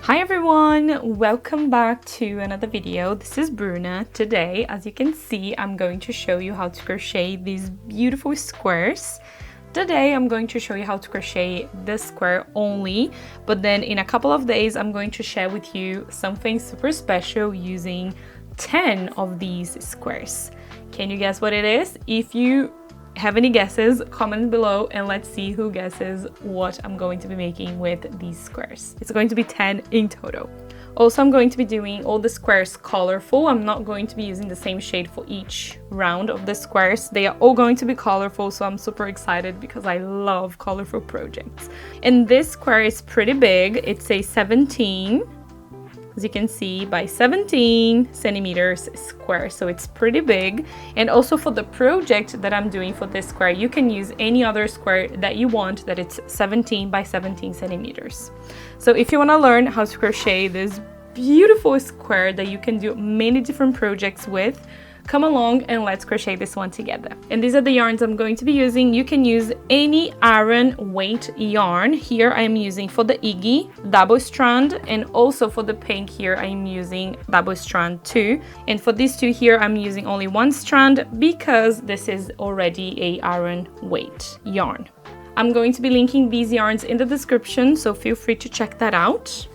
Hi everyone, welcome back to another video. This is Bruna. Today, as you can see, I'm going to show you how to crochet these beautiful squares. Today I'm going to show you how to crochet this square only, but then in a couple of days I'm going to share with you something super special using 10 of these squares. Can you guess what it is? If you have any guesses, comment below and let's see who guesses what I'm going to be making with these squares. It's going to be 10 in total. Also, I'm going to be doing all the squares colorful. I'm not going to be using the same shade for each round of the squares. They are all going to be colorful, so I'm super excited because I love colorful projects. And this square is pretty big. It's a 17, as you can see, by 17 centimeters square, so it's pretty big. And also for the project that I'm doing for this square, you can use any other square that you want that it's 17 by 17 centimeters. So if you want to learn how to crochet this beautiful square that you can do many different projects with, come along and let's crochet this one together. And these are the yarns I'm going to be using. You can use any Aran weight yarn. Here I'm using for the Iggy double strand, and also for the pink here I'm using double strand too. And for these two here I'm using only one strand because this is already a Aran weight yarn. I'm going to be linking these yarns in the description, so feel free to check that out.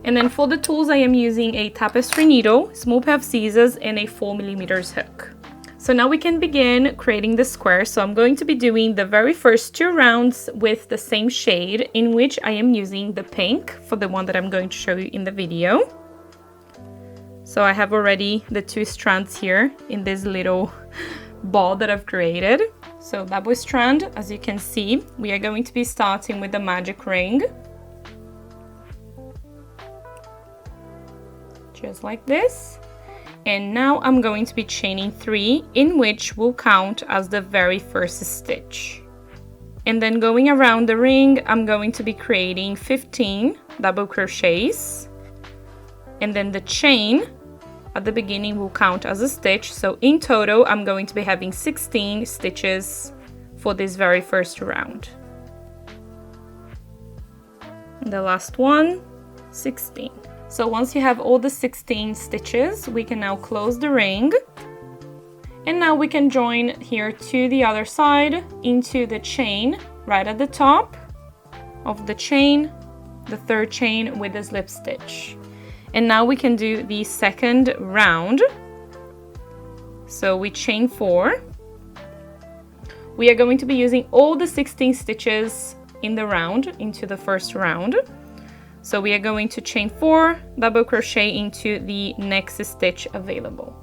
And then for the tools, I am using a tapestry needle, small pair of scissors, and a 4mm hook. So now we can begin creating the square. So I'm going to be doing the very first two rounds with the same shade, in which I am using the pink for the one that I'm going to show you in the video. So I have already the two strands here in this little ball that I've created. So double strand, as you can see, we are going to be starting with the magic ring. Just like this. And now I'm going to be chaining 3, in which will count as the very first stitch. And then going around the ring, I'm going to be creating 15 double crochets. And then the chain at the beginning will count as a stitch. So in total, I'm going to be having 16 stitches for this very first round. And the last one, 16. So once you have all the 16 stitches, we can now close the ring. And now we can join here to the other side into the chain right at the top of the chain, the third chain with the slip stitch. And now we can do the second round. So we chain 4. We are going to be using all the 16 stitches in the round into the first round. So we are going to chain 4, double crochet into the next stitch available.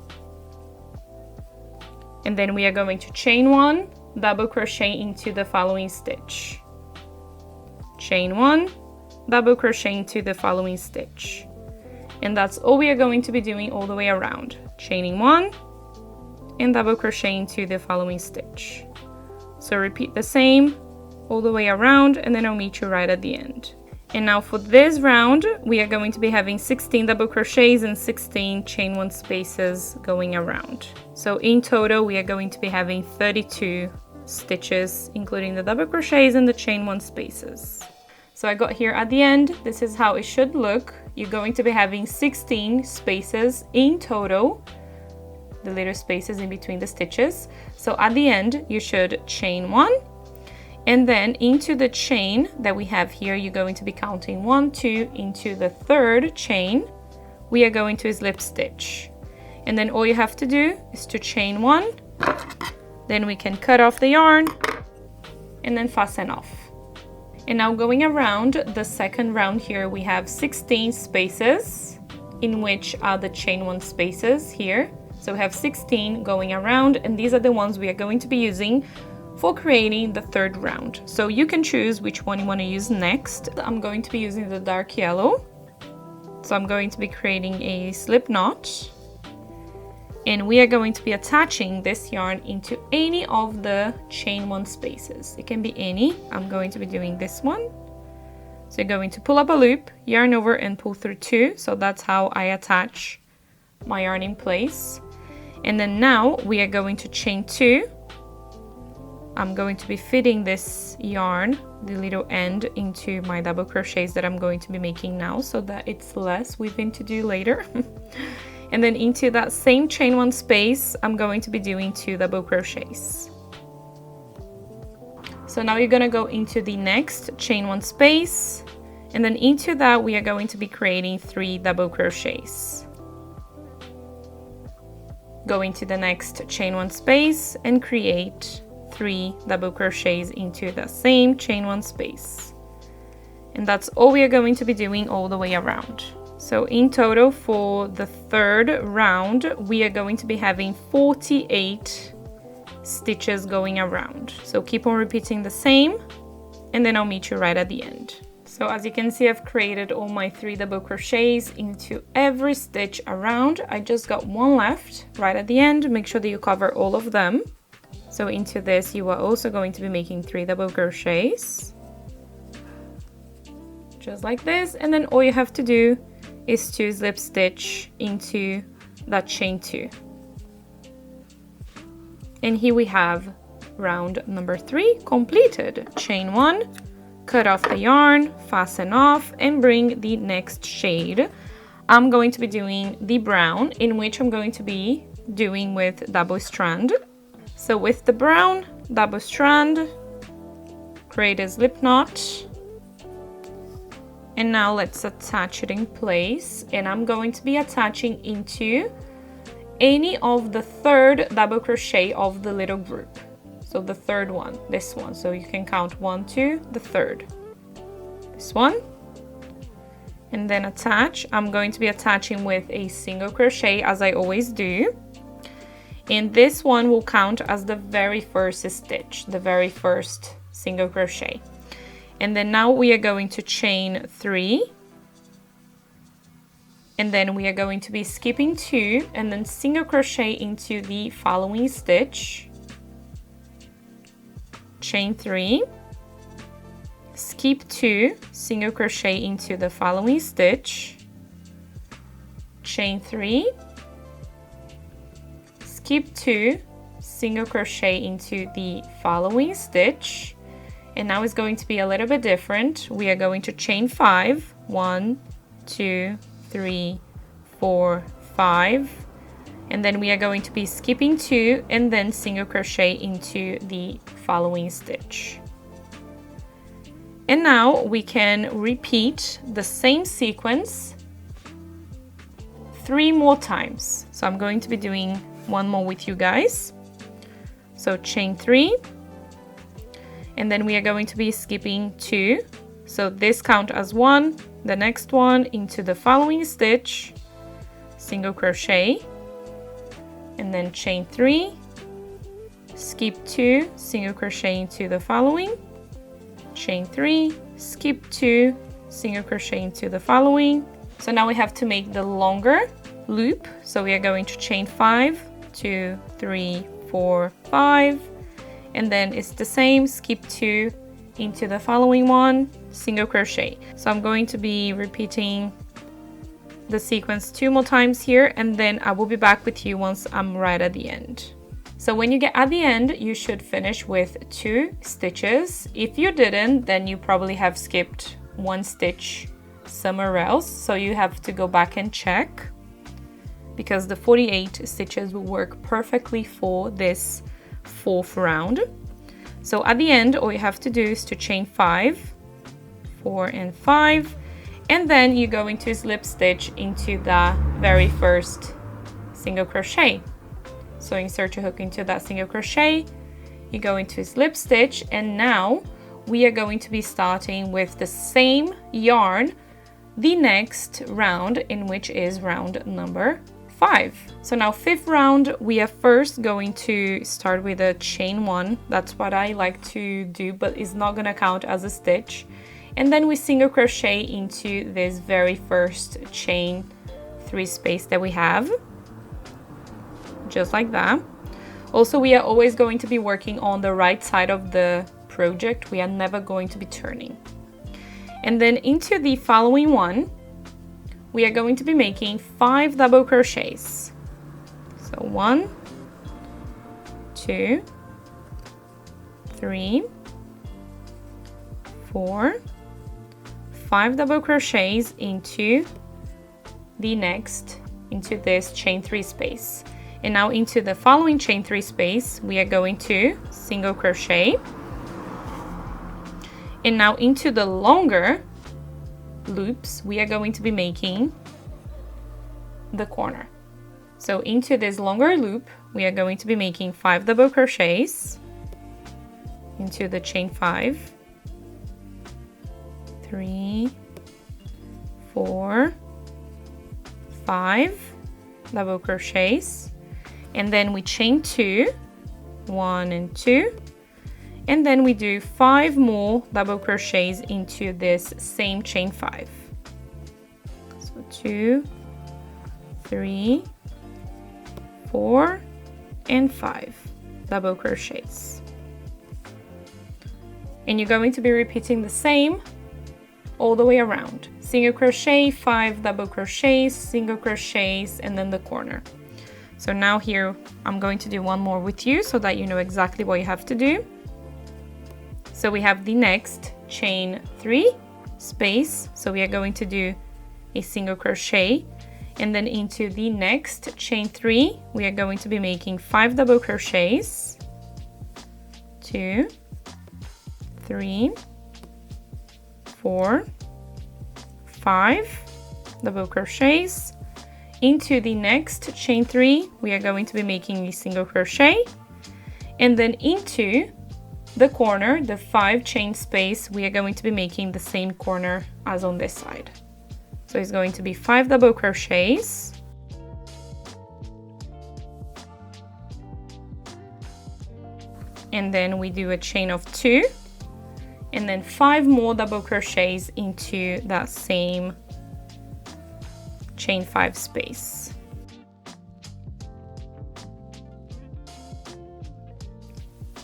And then we are going to chain 1, double crochet into the following stitch. Chain 1, double crochet into the following stitch. And that's all we are going to be doing all the way around. Chaining 1 and double crochet into the following stitch. So repeat the same all the way around, and then I'll meet you right at the end. And now for this round, we are going to be having 16 double crochets and 16 chain 1 spaces going around. So in total, we are going to be having 32 stitches, including the double crochets and the chain 1 spaces. So I got here at the end. This is how it should look. You're going to be having 16 spaces in total, the little spaces in between the stitches. So at the end, you should chain 1. And then into the chain that we have here, you're going to be counting 1, 2, into the third chain, we are going to slip stitch. And then all you have to do is to chain 1, then we can cut off the yarn and then fasten off. And now going around the second round here, we have 16 spaces, in which are the chain 1 spaces here. So we have 16 going around, and these are the ones we are going to be using for creating the third round. So you can choose which one you want to use next. I'm going to be using the dark yellow. So I'm going to be creating a slip knot. And we are going to be attaching this yarn into any of the chain 1 spaces. It can be any. I'm going to be doing this one. So you're going to pull up a loop, yarn over and pull through 2. So that's how I attach my yarn in place. And then now we are going to chain 2 I'm going to be fitting this yarn, the little end, into my double crochets that I'm going to be making now, so that it's less weaving to do later. And then into that same chain one space, I'm going to be doing 2 double crochets. So now you're gonna go into the next chain one space, and then into that we are going to be creating 3 double crochets. Go into the next chain one space and create 3 double crochets into the same chain one space. And that's all we are going to be doing all the way around. So in total for the 3rd round, we are going to be having 48 stitches going around. So keep on repeating the same, and then I'll meet you right at the end. So as you can see, I've created all my 3 double crochets into every stitch around. I just got 1 left right at the end. Make sure that you cover all of them. So into this, you are also going to be making 3 double crochets. Just like this, and then all you have to do is to slip stitch into that chain 2. And here we have round number 3 completed. Chain 1, cut off the yarn, fasten off, and bring the next shade. I'm going to be doing the brown, in which I'm going to be doing with double strand. So with the brown, double strand, create a slip knot. And now let's attach it in place, and I'm going to be attaching into any of the 3rd double crochet of the little group. So the 3rd one, this one, so you can count 1, 2, the 3rd, this one, and then attach. I'm going to be attaching with a single crochet, as I always do, and this one will count as the very first stitch, the very first single crochet. And then now we are going to chain 3, and then we are going to be skipping 2 and then single crochet into the following stitch, chain 3, skip 2, single crochet into the following stitch, chain 3, skip 2, single crochet into the following stitch. And now it's going to be a little bit different. We are going to chain 5, 1, 2, 3, 4, 5, and then we are going to be skipping 2 and then single crochet into the following stitch. And now we can repeat the same sequence 3 more times. So I'm going to be doing one more with you guys. So chain 3, and then we are going to be skipping 2. So this count as 1, the next one into the following stitch, single crochet, and then chain 3, skip 2, single crochet into the following, chain 3, skip 2, single crochet into the following. So now we have to make the longer loop. So we are going to chain 5, 2, 3, 4, 5, and then it's the same, skip 2 into the following one, single crochet. So I'm going to be repeating the sequence 2 more times here, and then I will be back with you once I'm right at the end. So when you get at the end, you should finish with 2 stitches. If you didn't, then you probably have skipped 1 stitch somewhere else, so you have to go back and check, because the 48 stitches will work perfectly for this 4th round. So at the end, all you have to do is to chain 5, 4 and 5, and then you're going to slip stitch into the very first single crochet. So insert your hook into that single crochet, you go into slip stitch, and now we are going to be starting with the same yarn the next round, in which is round number 5. So now 5th round, we are first going to start with a chain 1. That's what I like to do, but it's not gonna count as a stitch. And then we single crochet into this very first chain 3 space that we have, just like that. Also, we are always going to be working on the right side of the project. We are never going to be turning. And then into the following one, we are going to be making 5 double crochets. So 1, 2, 3, 4, 5 double crochets into the next, into this chain 3 space. And now into the following chain 3 space, we are going to single crochet. And now into the longer loops, we are going to be making the corner. So into this longer loop, we are going to be making 5 double crochets into the chain 5, 3, 4, 5 double crochets, and then we chain 2, 1 and 2, and then we do 5 more double crochets into this same chain 5. So 2, 3, 4 and 5 double crochets. And you're going to be repeating the same all the way around. Single crochet, 5 double crochets, single crochets, and then the corner. So now here I'm going to do one more with you so that you know exactly what you have to do. So we have the next chain 3 space, so we are going to do a single crochet, and then into the next chain 3 we are going to be making 5 double crochets, 2, 3, 4, 5 double crochets. Into the next chain 3 we are going to be making a single crochet, and then into the corner, the 5 chain space, we are going to be making the same corner as on this side. So it's going to be 5 double crochets, and then we do a chain of 2, and then 5 more double crochets into that same chain 5 space.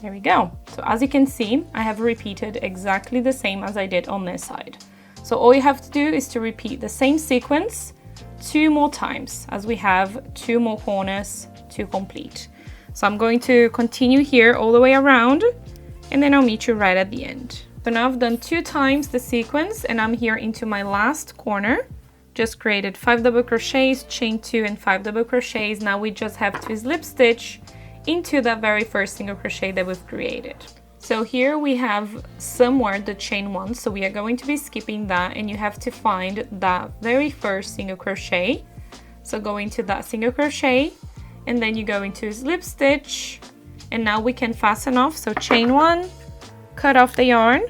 There we go. So as you can see, I have repeated exactly the same as I did on this side. So all you have to do is to repeat the same sequence 2 more times, as we have 2 more corners to complete. So I'm going to continue here all the way around, and then I'll meet you right at the end. So now I've done 2 times the sequence, and I'm here into my last corner. Just created 5 double crochets, chain 2 and 5 double crochets. Now we just have to slip stitch into that very first single crochet that we've created. So here we have somewhere the chain 1, so we are going to be skipping that, and you have to find that very first single crochet. So go into that single crochet, and then you go into slip stitch, and now we can fasten off. So chain 1, cut off the yarn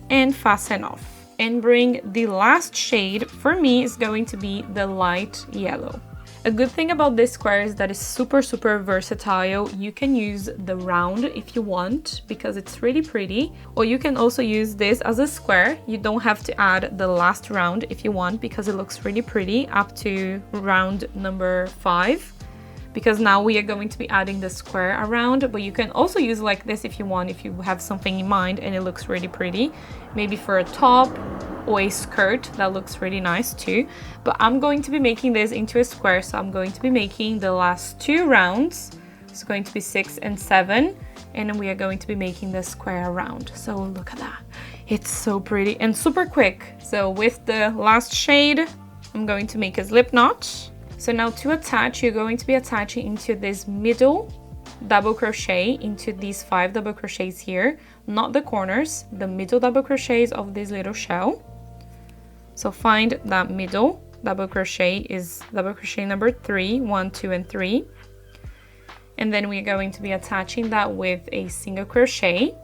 and fasten off, and bring the last shade. For me is going to be the light yellow. A good thing about this square is that it's super versatile. You can use the round if you want, because it's really pretty, or you can also use this as a square. You don't have to add the last round if you want, because it looks really pretty up to round number 5, because now we are going to be adding the square around. But you can also use like this if you want, if you have something in mind and it looks really pretty, maybe for a top or a skirt that looks really nice too. But I'm going to be making this into a square, so I'm going to be making the last 2 rounds. It's going to be 6 and 7, and then we are going to be making the square around. So look at that, it's so pretty and super quick. So with the last shade, I'm going to make a slip knot. So now to attach, you're going to be attaching into this middle double crochet, into these 5 double crochets here, not the corners, the middle double crochets of this little shell. So find that middle double crochet is double crochet number 3, 1, 2 and 3, and then we're going to be attaching that with a single crochet,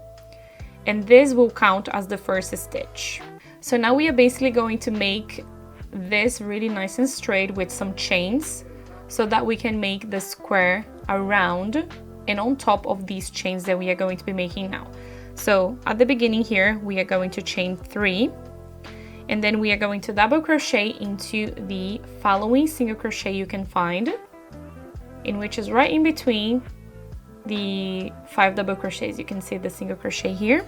and this will count as the first stitch. So now we are basically going to make this really nice and straight with some chains, so that we can make the square around and on top of these chains that we are going to be making now. So at the beginning here, we are going to chain 3, and then we are going to double crochet into the following single crochet you can find, in which is right in between the 5 double crochets. You can see the single crochet here,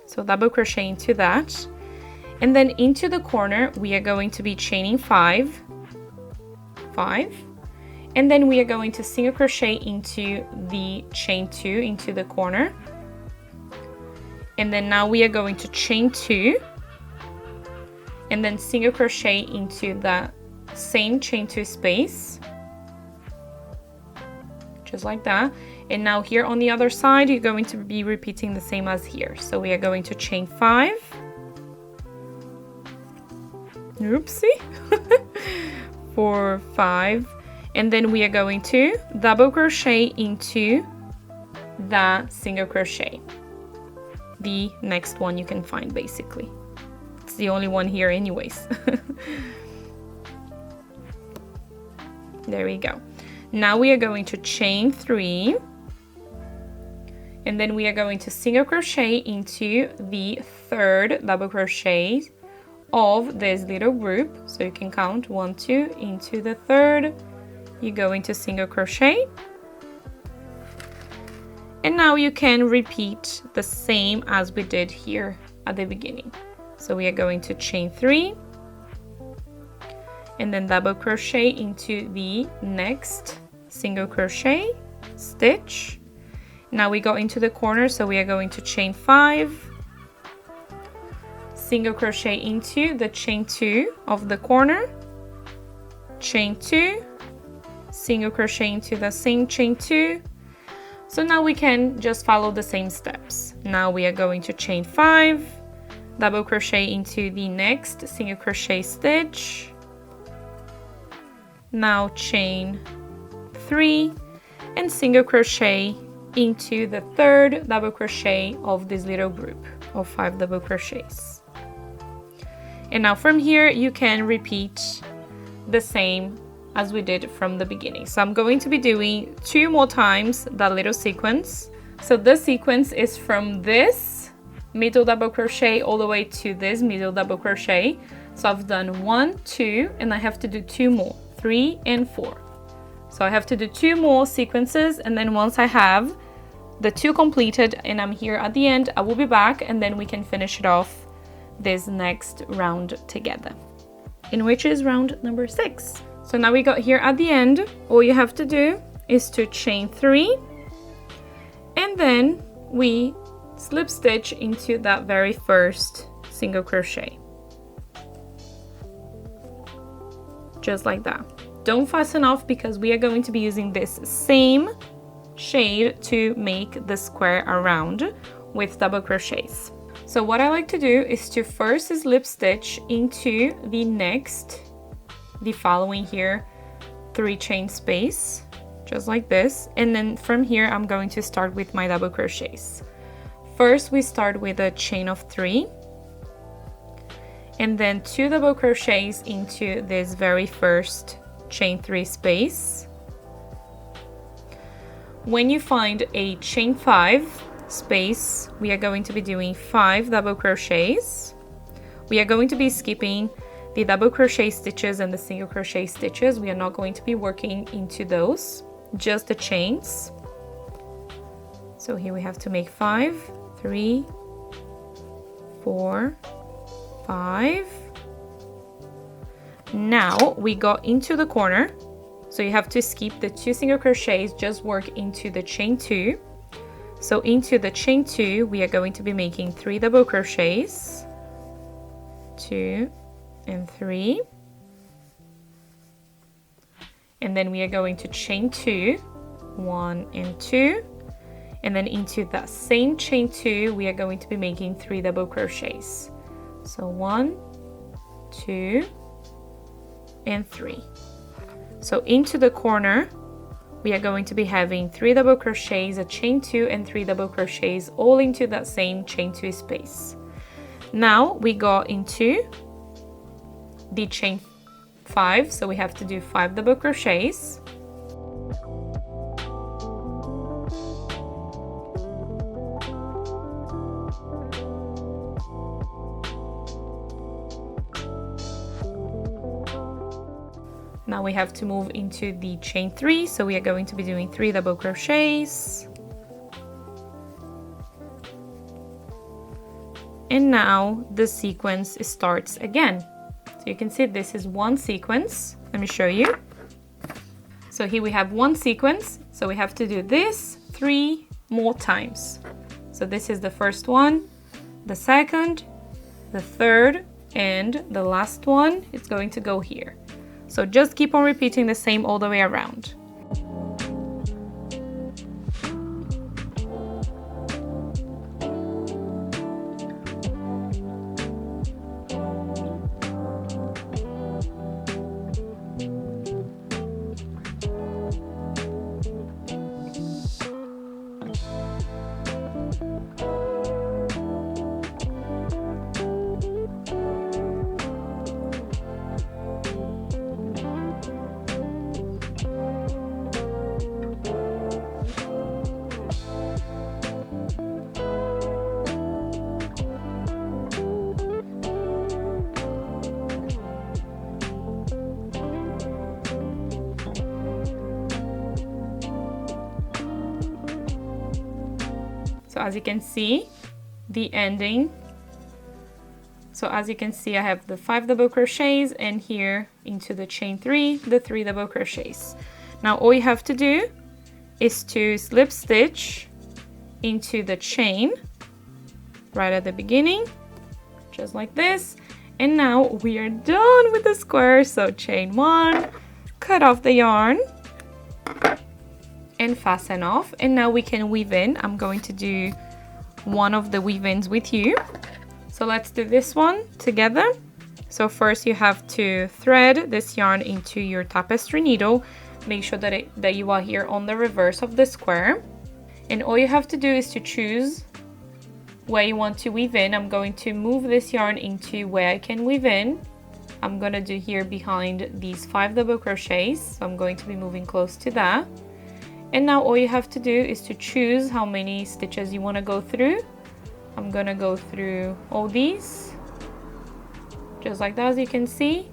so double crochet into that, and then into the corner we are going to be chaining 5, and then we are going to single crochet into the chain 2 into the corner, And then now we are going to chain 2 and then single crochet into that same chain 2 space, just like that. And now here on the other side, you're going to be repeating the same as here. So we are going to chain 5. Oopsie. 4, 5. And then we are going to double crochet into that single crochet. The next one you can find, basically. It's the only one here anyways. There we go. Now we are going to chain 3. And then we are going to single crochet into the third double crochet of this little group. So you can count 1, 2 into the third. You go into single crochet. And now you can repeat the same as we did here at the beginning. So we are going to chain 3 and then double crochet into the next single crochet stitch. Now we go into the corner, so we are going to chain 5, single crochet into the chain 2 of the corner, chain 2, single crochet into the same chain 2. So now we can just follow the same steps. Now we are going to chain 5, double crochet into the next single crochet stitch. Now chain 3 and single crochet into the third double crochet of this little group of 5 double crochets. And now from here you can repeat the same as we did from the beginning. So I'm going to be doing 2 more times that little sequence. So this sequence is from this middle double crochet all the way to this middle double crochet. So I've done 1, 2, and I have to do 2 more, 3 and 4. So I have to do 2 more sequences, and then once I have the 2 completed and I'm here at the end, I will be back and then we can finish it off this next round together, in which is round number 6. So now we got here at the end. All you have to do is to chain 3 and then we slip stitch into that very first single crochet, just like that. Don't fasten off because we are going to be using this same shade to make the square around with double crochets. So what I like to do is to first slip stitch into the following here 3 chain space, just like this, and then from here I'm going to start with my double crochets. First we start with a chain of 3 and then 2 double crochets into this very first chain 3 space. When you find a chain 5 space, we are going to be doing 5 double crochets. We are going to be skipping the double crochet stitches and the single crochet stitches. We are not going to be working into those, just the chains. So here we have to make 5, 3, 4, 5. Now we go into the corner, so you have to skip the 2 single crochets, just work into the chain 2. So into the chain 2 we are going to be making 3 double crochets, 2 and 3, and then we are going to chain 2, 1 and 2, and then into that same chain 2 we are going to be making 3 double crochets. So 1, 2 and 3. So into the corner we are going to be having 3 double crochets, a chain 2 and 3 double crochets all into that same chain 2 space. Now we go into the chain 5, so we have to do 5 double crochets. Now we have to move into the chain 3, so we are going to be doing 3 double crochets. And now the sequence starts again. So you can see this is one sequence. Let me show you. So here we have one sequence, so we have to do this 3 more times. So this is the first one, the second, the third, and the last one is going to go here. So just keep on repeating the same all the way around. So as you can see, the ending. So as you can see, I have the 5 double crochets, and here into the chain 3, the 3 double crochets. Now all you have to do is to slip stitch into the chain right at the beginning, just like this. And now we are done with the square. So chain 1, cut off the yarn and fasten off, and now we can weave in. I'm going to do one of the weave-ins with you. So let's do this one together. So first you have to thread this yarn into your tapestry needle. Make sure that you are here on the reverse of the square, and all you have to do is to choose where you want to weave in. I'm going to move this yarn into where I can weave in. I'm gonna do here behind these 5 double crochets, so I'm going to be moving close to that. And now all you have to do is to choose how many stitches you want to go through. I'm gonna go through all these, just like that, as you can see.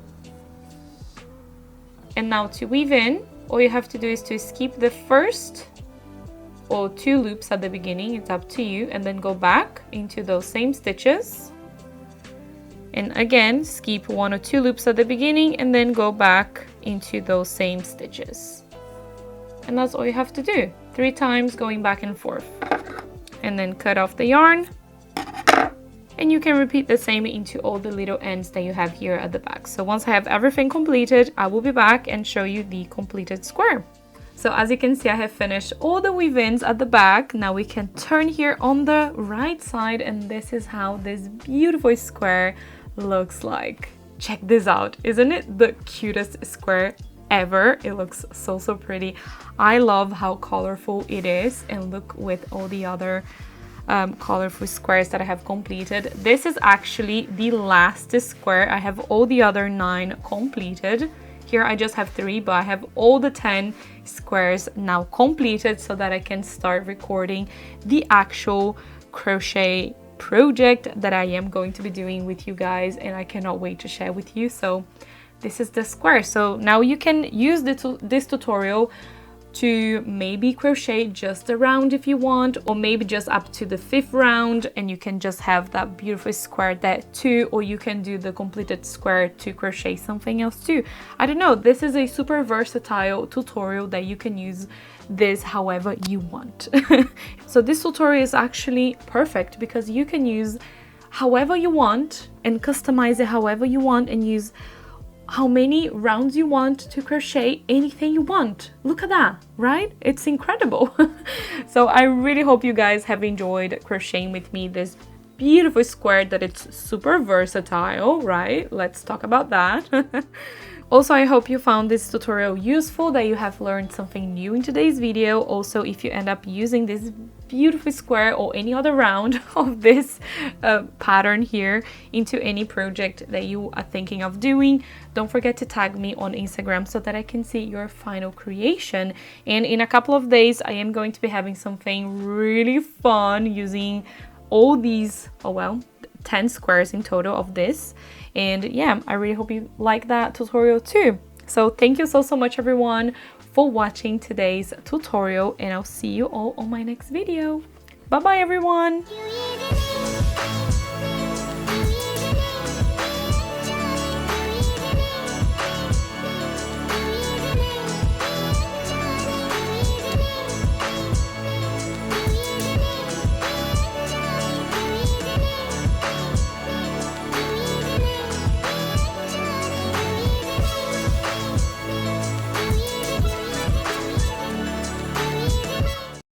And now to weave in, all you have to do is to skip the first or 2 loops at the beginning, it's up to you, and then go back into those same stitches. And again, skip 1 or 2 loops at the beginning, and then go back into those same stitches. And that's all you have to do, 3 times going back and forth. And then cut off the yarn, and you can repeat the same into all the little ends that you have here at the back. So once I have everything completed, I will be back and show you the completed square. So as you can see, I have finished all the weave-ins at the back. Now we can turn here on the right side, and this is how this beautiful square looks like. Check this out, isn't it the cutest square ever? It looks so pretty. I love how colorful it is, and look with all the other colorful squares that I have completed. This is actually the last square. I have all the other 9 completed. Here I just have 3, but I have all the 10 squares now completed, so that I can start recording the actual crochet project that I am going to be doing with you guys, and I cannot wait to share with you. So this is the square. So now you can use this tutorial to maybe crochet just a round if you want, or maybe just up to the 5th round, and you can just have that beautiful square there too, or you can do the completed square to crochet something else too. I don't know, this is a super versatile tutorial that you can use this however you want. So this tutorial is actually perfect because you can use however you want and customize it however you want, and use how many rounds you want to crochet anything you want. Look at that, right? It's incredible. So I really hope you guys have enjoyed crocheting with me this beautiful square that it's super versatile, right? Let's talk about that. Also, I hope you found this tutorial useful, that you have learned something new in today's video. Also, if you end up using this beautiful square or any other round of this pattern here into any project that you are thinking of doing, don't forget to tag me on Instagram so that I can see your final creation. And in a couple of days, I am going to be having something really fun using all these, 10 squares in total of this. And yeah, I really hope you like that tutorial too. So thank you so much everyone for watching today's tutorial, and I'll see you all on my next video. Bye bye everyone.